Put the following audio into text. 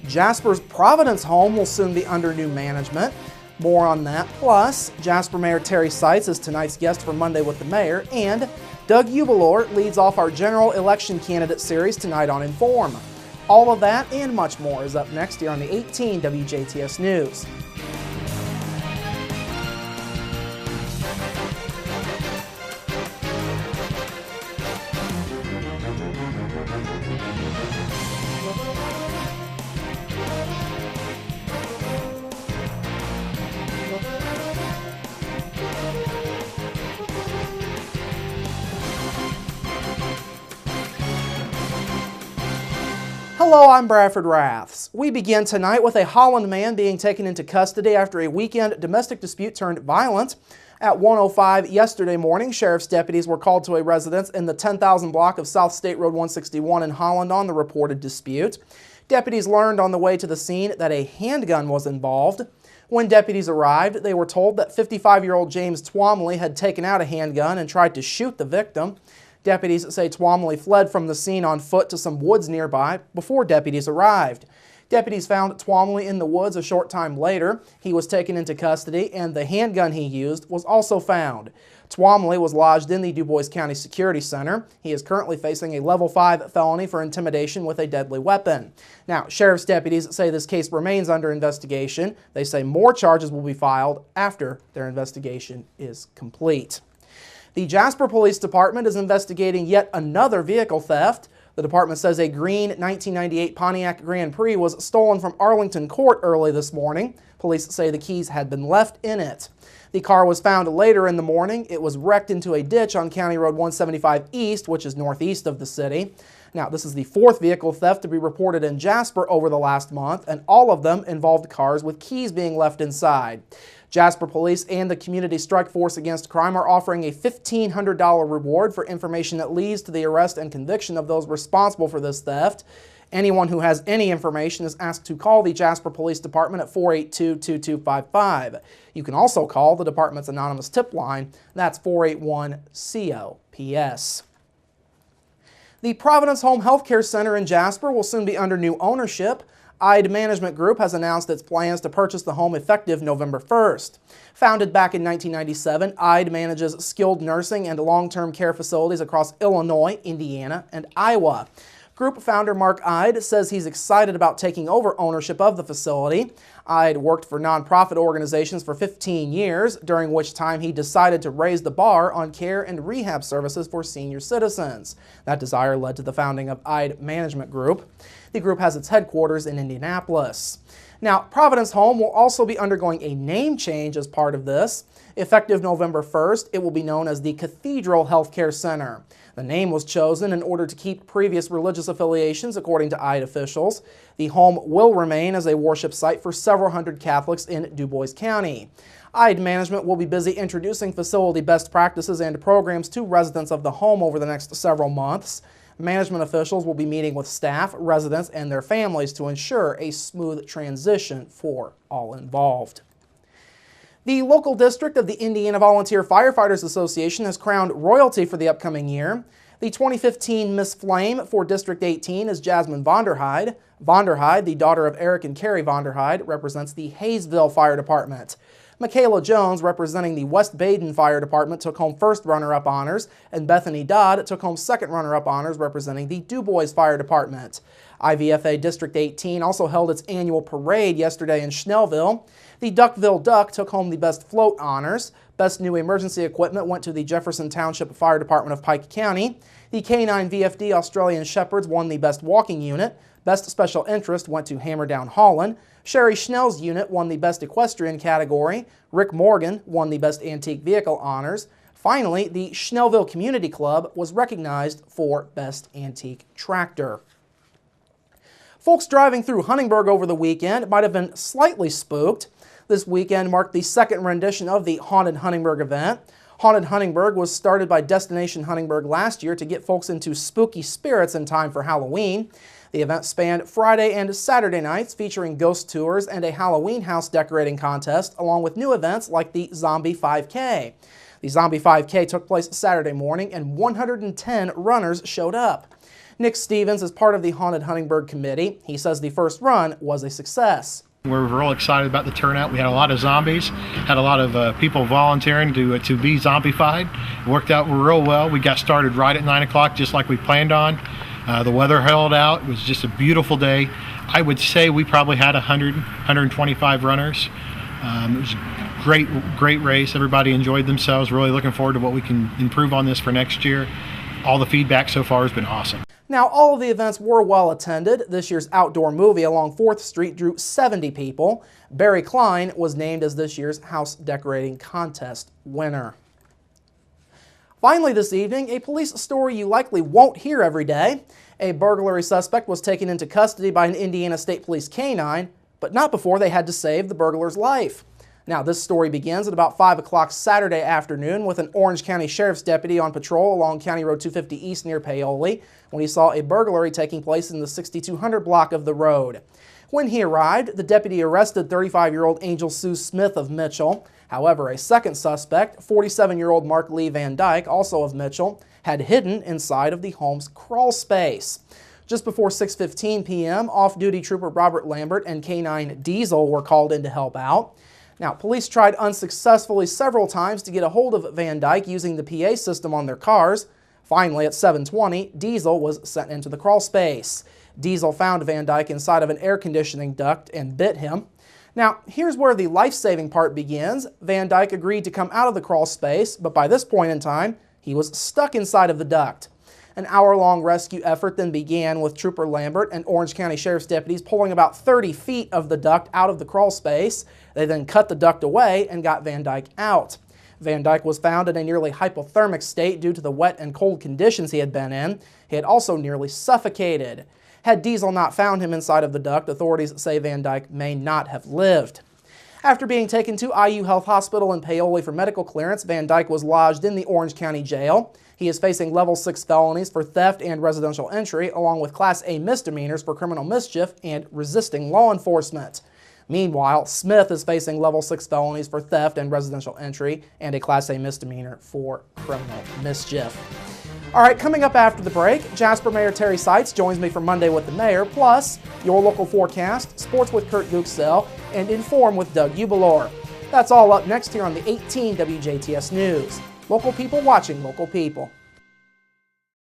Jasper's Providence Home will soon be under new management. More on that. Plus, Jasper Mayor Terry Seitz is tonight's guest for Monday with the Mayor, and Doug Ubelor leads off our general election candidate series tonight on Inform. All of that and much more is up next here on the 18 WJTS News. Hello, I'm Bradford Raths. We begin tonight with a Holland man being taken into custody after a weekend domestic dispute turned violent. At 1:05 yesterday morning, sheriff's deputies were called to a residence in the 10,000 block of South State Road 161 in Holland on the reported dispute. Deputies learned on the way to the scene that a handgun was involved. When deputies arrived, they were told that 55-year-old James Twomley had taken out a handgun and tried to shoot the victim. Deputies say Twomley fled from the scene on foot to some woods nearby before deputies arrived. Deputies found Twomley in the woods a short time later. He was taken into custody, and the handgun he used was also found. Twomley was lodged in the DuBois County Security Center. He is currently facing a level 5 felony for intimidation with a deadly weapon. Now, sheriff's deputies say this case remains under investigation. They say more charges will be filed after their investigation is complete. The Jasper Police Department is investigating yet another vehicle theft. The department says a green 1998 Pontiac Grand Prix was stolen from Arlington Court early this morning. Police say the keys had been left in it. The car was found later in the morning. It was wrecked into a ditch on County Road 175 East, which is northeast of the city. Now, this is the fourth vehicle theft to be reported in Jasper over the last month, and all of them involved cars with keys being left inside. Jasper Police and the Community Strike Force Against Crime are offering a $1,500 reward for information that leads to the arrest and conviction of those responsible for this theft. Anyone who has any information is asked to call the Jasper Police Department at 482-2255. You can also call the department's anonymous tip line. That's 481-COPS. The Providence Home Healthcare Center in Jasper will soon be under new ownership. IDE Management Group has announced its plans to purchase the home effective November 1st. Founded back in 1997, IDE manages skilled nursing and long-term care facilities across Illinois, Indiana, and Iowa. Group founder Mark IDE says he's excited about taking over ownership of the facility. IDE worked for nonprofit organizations for 15 years, during which time he decided to raise the bar on care and rehab services for senior citizens. That desire led to the founding of IDE Management Group. The group has its headquarters in Indianapolis. Now, Providence Home will also be undergoing a name change as part of this. Effective November 1st, it will be known as the Cathedral Healthcare Center. The name was chosen in order to keep previous religious affiliations, according to IDE officials. The home will remain as a worship site for several hundred Catholics in DuBois County. IDE management will be busy introducing facility best practices and programs to residents of the home over the next several months. Management officials will be meeting with staff, residents, and their families to ensure a smooth transition for all involved. The local district of the Indiana Volunteer Firefighters Association has crowned royalty for the upcoming year. The 2015 Miss Flame for District 18 is Jasmine Vonderheide. Vonderheide, the daughter of Eric and Carrie Vonderheide, represents the Hayesville Fire Department. Michaela Jones, representing the West Baden Fire Department, took home first runner-up honors, and Bethany Dodd took home second runner-up honors representing the DuBois Fire Department. IVFA District 18 also held its annual parade yesterday in Schnellville. The Duckville Duck took home the Best Float honors. Best New Emergency Equipment went to the Jefferson Township Fire Department of Pike County. The K9 VFD Australian Shepherds won the Best Walking Unit. Best Special Interest went to Hammerdown Holland. Sherry Schnell's unit won the Best Equestrian category. Rick Morgan won the Best Antique Vehicle honors. Finally, the Schnellville Community Club was recognized for Best Antique Tractor. Folks driving through Huntingburg over the weekend might have been slightly spooked. This weekend marked the second rendition of the Haunted Huntingburg event. Haunted Huntingburg was started by Destination Huntingburg last year to get folks into spooky spirits in time for Halloween. The event spanned Friday and Saturday nights, featuring ghost tours and a Halloween house decorating contest, along with new events like the Zombie 5K. The Zombie 5K took place Saturday morning, and 110 runners showed up. Nick Stevens is part of the Haunted Huntingburg committee. He says the first run was a success. We're real excited about the turnout. We had a lot of zombies, had a lot of people volunteering to be zombified. It worked out real well. We got started right at 9 o'clock, just like we planned on. The weather held out. It was just a beautiful day. I would say we probably had 125 runners. It was a great race. Everybody enjoyed themselves. Really looking forward to what we can improve on this for next year. All the feedback so far has been awesome. Now, all of the events were well attended. This year's outdoor movie along 4th Street drew 70 people. Barry Klein was named as this year's house decorating contest winner. Finally this evening, a police story you likely won't hear every day. A burglary suspect was taken into custody by an Indiana State Police canine, but not before they had to save the burglar's life. Now, this story begins at about 5 o'clock Saturday afternoon with an Orange County Sheriff's deputy on patrol along County Road 250 East near Paoli when he saw a burglary taking place in the 6200 block of the road. When he arrived, the deputy arrested 35-year-old Angel Sue Smith of Mitchell. However, a second suspect, 47-year-old Mark Lee Van Dyke, also of Mitchell, had hidden inside of the home's crawl space. Just before 6:15 p.m., off-duty trooper Robert Lambert and K9 Diesel were called in to help out. Now, police tried unsuccessfully several times to get a hold of Van Dyke using the PA system on their cars. Finally, at 7:20, Diesel was sent into the crawl space. Diesel found Van Dyke inside of an air conditioning duct and bit him. Now, here's where the life-saving part begins. Van Dyke agreed to come out of the crawl space, but by this point in time, he was stuck inside of the duct. An hour-long rescue effort then began with Trooper Lambert and Orange County Sheriff's deputies pulling about 30 feet of the duct out of the crawl space. They then cut the duct away and got Van Dyke out. Van Dyke was found in a nearly hypothermic state due to the wet and cold conditions he had been in. He had also nearly suffocated. Had Diesel not found him inside of the duct, authorities say Van Dyke may not have lived. After being taken to IU Health Hospital in Paoli for medical clearance, Van Dyke was lodged in the Orange County Jail. He is facing level 6 felonies for theft and residential entry, along with Class A misdemeanors for criminal mischief and resisting law enforcement. Meanwhile, Smith is facing level 6 felonies for theft and residential entry and a Class A misdemeanor for criminal mischief. All right, coming up after the break, Jasper Mayor Terry Seitz joins me for Monday with the Mayor, plus your local forecast, sports with Kurt Gooksell, and Inform with Doug Ubelor. That's all up next here on the 18 WJTS News. Local people watching local people.